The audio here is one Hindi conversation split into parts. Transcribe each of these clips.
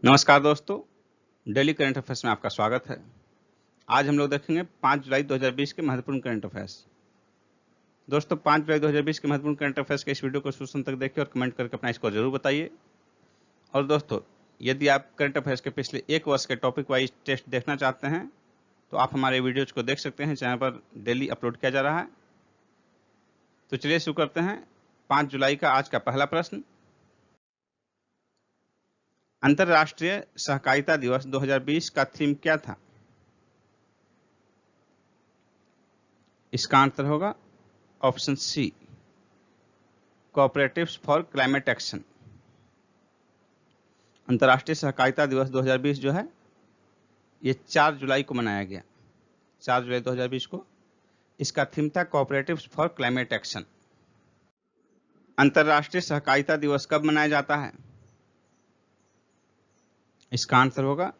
नमस्कार दोस्तों, डेली करंट अफेयर्स में आपका स्वागत है। आज हम लोग देखेंगे 5 जुलाई 2020 के महत्वपूर्ण करंट अफेयर्स। दोस्तों 5 जुलाई 2020 के महत्वपूर्ण करंट अफेयर्स के इस वीडियो को शुरू तक देखिए और कमेंट करके अपना स्कोर जरूर बताइए। और दोस्तों, यदि आप करंट अफेयर्स के पिछले एक वर्ष के टॉपिक वाइज टेस्ट देखना चाहते हैं तो आप हमारे वीडियोज को देख सकते हैं, चैनल पर डेली अपलोड किया जा रहा है। तो चलिए शुरू करते हैं। 5 जुलाई का आज का पहला प्रश्न, अंतर्राष्ट्रीय सहकारिता दिवस 2020 का थीम क्या था? इसका आंसर होगा option C, cooperatives for climate action. अंतर्राष्ट्रीय सहकारिता दिवस 2020 जो है ये 4 जुलाई को मनाया गया। 4 जुलाई 2020 को इसका थीम था कोऑपरेटिव्स फॉर क्लाइमेट एक्शन। अंतर्राष्ट्रीय सहकारिता दिवस कब मनाया जाता है? इसका आंसर होगा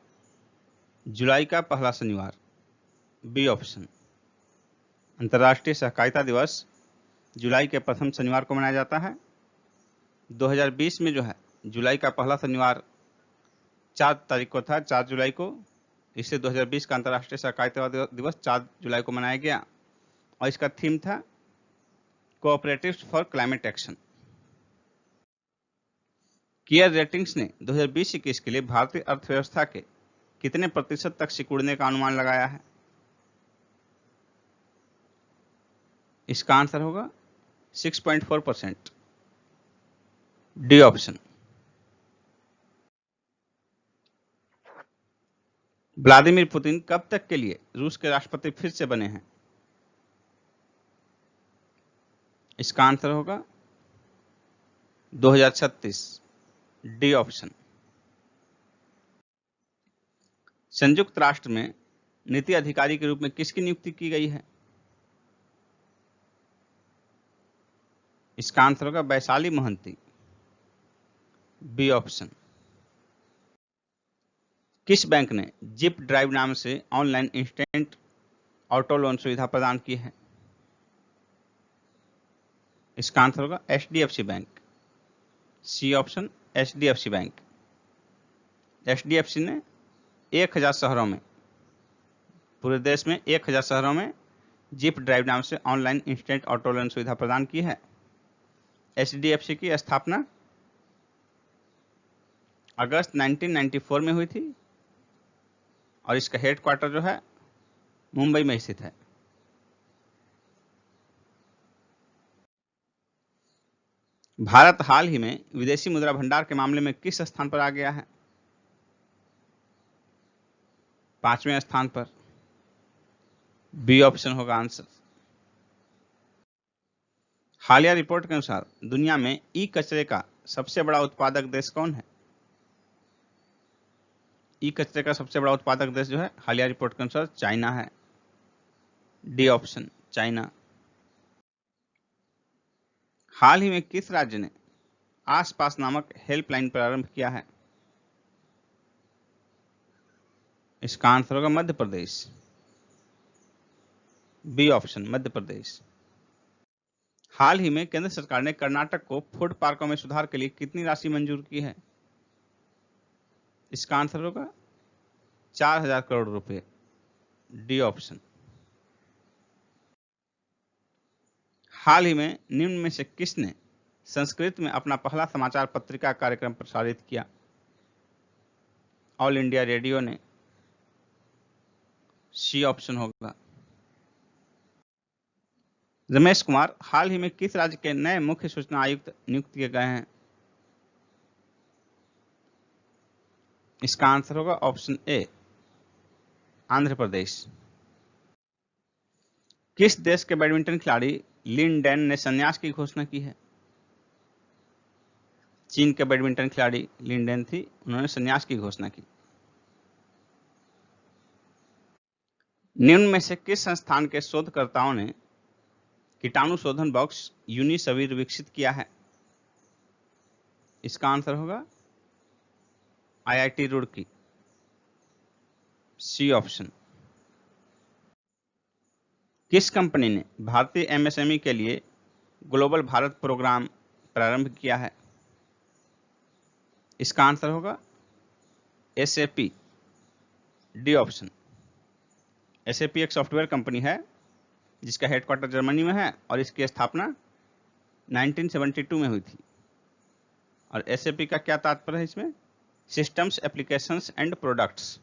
जुलाई का पहला शनिवार, बी ऑप्शन। अंतर्राष्ट्रीय सहकारिता दिवस जुलाई के प्रथम शनिवार को मनाया जाता है। 2020 में जो है जुलाई का पहला शनिवार 4 तारीख को था, 4 जुलाई को, इसलिए 2020 का अंतर्राष्ट्रीय सहकारिता दिवस 4 जुलाई को मनाया गया और इसका थीम था cooperatives for climate action. Care ratings ने 2020-21 के लिए भारतीय अर्थव्यवस्था के कितने प्रतिशत तक सिकुड़ने का अनुमान लगाया है? इसका आंसर होगा 6.4%, डी ऑप्शन। व्लादिमीर पुतिन कब तक के लिए रूस के राष्ट्रपति फिर से बने हैं? इसका आंसर होगा 2036, डी ऑप्शन। संयुक्त राष्ट्र में नीति अधिकारी के रूप में किसकी नियुक्ति की गई है? इसका आंसर होगा वैशाली महंती, बी ऑप्शन। किस बैंक ने जिप ड्राइव नाम से ऑनलाइन इंस्टेंट ऑटो लोन सुविधा प्रदान की है? इसका आंसर होगा HDFC bank, C option, HDFC bank. HDFC ने 1000 शहरों में, पूरे देश में 1000 शहरों में जिप ड्राइव नाम से ऑनलाइन इंस्टेंट ऑटो लोन सुविधा प्रदान की है। एचडीएफसी की स्थापना अगस्त 1994 में हुई थी और इसका हेडक्वार्टर जो है मुंबई में स्थित है। भारत हाल ही में विदेशी मुद्रा भंडार के मामले में किस स्थान पर आ गया है? 5वें स्थान पर, बी ऑप्शन होगा आंसर। हालिया रिपोर्ट के अनुसार दुनिया में ई कचरे का सबसे बड़ा उत्पादक देश कौन है? ई कचरे का सबसे बड़ा उत्पादक देश जो है हालिया रिपोर्ट के अनुसार चाइना है, डी ऑप्शन, चाइना। हाल ही में किस राज्य ने आसपास नामक हेल्पलाइन प्रारंभ किया है? इसका आंसर होगा मध्य प्रदेश, बी ऑप्शन, मध्य प्रदेश। हाल ही में केंद्र सरकार ने कर्नाटक को फूड पार्कों में सुधार के लिए कितनी राशि मंजूर की है? इसका आंसर होगा 4000 करोड़ रुपए, डी ऑप्शन। हाल ही में निम्न में से किसने संस्कृत में अपना पहला समाचार पत्रिका कार्यक्रम प्रसारित किया? ऑल इंडिया रेडियो ने, सी ऑप्शन होगा। रमेश कुमार हाल ही में किस राज्य के नए मुख्य सूचना आयुक्त नियुक्त किए गए हैं? इसका आंसर होगा ऑप्शन ए, आंध्र प्रदेश। किस देश के बैडमिंटन खिलाड़ी लिन डैन ने संन्यास की घोषणा की है? चीन के बैडमिंटन खिलाड़ी लिन डैन थी, उन्होंने संन्यास की घोषणा की। निम्न में से किस संस्थान के शोधकर्ताओं ने कीटाणु शोधन बॉक्स यूनिसवीर विकसित किया है? इसका आंसर होगा आईआईटी रुड़की, सी ऑप्शन। किस कंपनी ने भारतीय एमएसएमई के लिए ग्लोबल भारत प्रोग्राम प्रारंभ किया है? इसका आंसर होगा SAP, डी ऑप्शन। SAP एक सॉफ्टवेयर कंपनी है जिसका हेडक्वार्टर जर्मनी में है और इसकी स्थापना 1972 में हुई थी। और SAP का क्या तात्पर्य है इसमें? Systems, applications and products.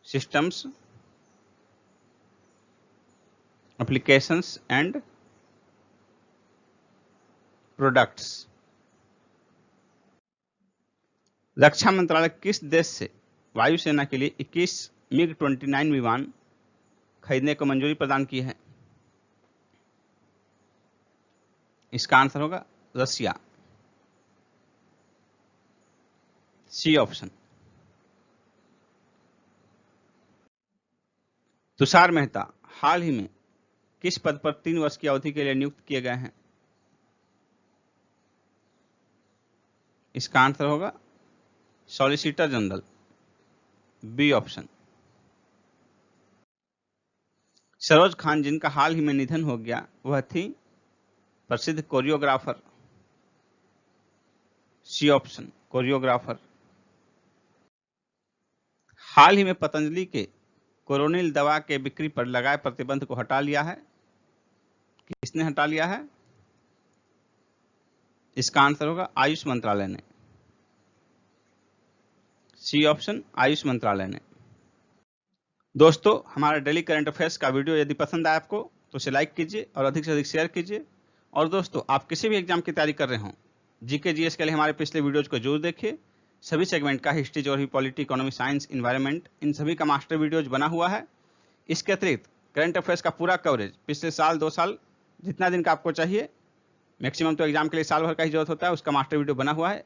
Systems, applications and products. रक्षा मंत्रालय किस देश से वायुसेना के लिए 21 MiG-29 विमान खरीदने को मंजूरी प्रदान की है? इसका आंसर होगा रसिया, सी ऑप्शन। तुषार मेहता हाल ही में किस पद पर 3 वर्ष की अवधि के लिए नियुक्त किए गए हैं? इसका आंसर होगा solicitor general, B option. Saroj Khan जिनका हाल ही में निधन हो गया वह थी प्रसिद्ध कोरियोग्राफर, सी ऑप्शन, कोरियोग्राफर। हाल ही में पतंजलि के कोरोनिल दवा के बिक्री पर लगाए प्रतिबंध को हटा लिया है, किसने हटा लिया है? इसका आंसर होगा आयुष मंत्रालय ने, सी ऑप्शन, आयुष मंत्रालय ने। दोस्तों, हमारा डेली करंट अफेयर्स का वीडियो यदि पसंद आए आपको तो उसे लाइक कीजिए और अधिक से अधिक शेयर कीजिए। और दोस्तों, आप किसी भी एग्जाम की तैयारी कर रहे हो, जीके जीएस के लिए हमारे पिछले वीडियोज को जरूर देखिए। सभी सेगमेंट का history, geography, polity, economy, science, environment, इन सभी का मास्टर वीडियोज बना हुआ है। इसके अतिरिक्त करंट अफेयर्स का पूरा कवरेज पिछले साल, 2 साल, जितना दिन का आपको चाहिए, मैक्सिमम तो एग्जाम के लिए साल भर का ही जरूरत होता है, उसका मास्टर वीडियो बना हुआ है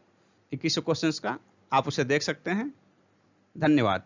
2100 क्वेश्चंस का, आप उसे देख सकते हैं। धन्यवाद।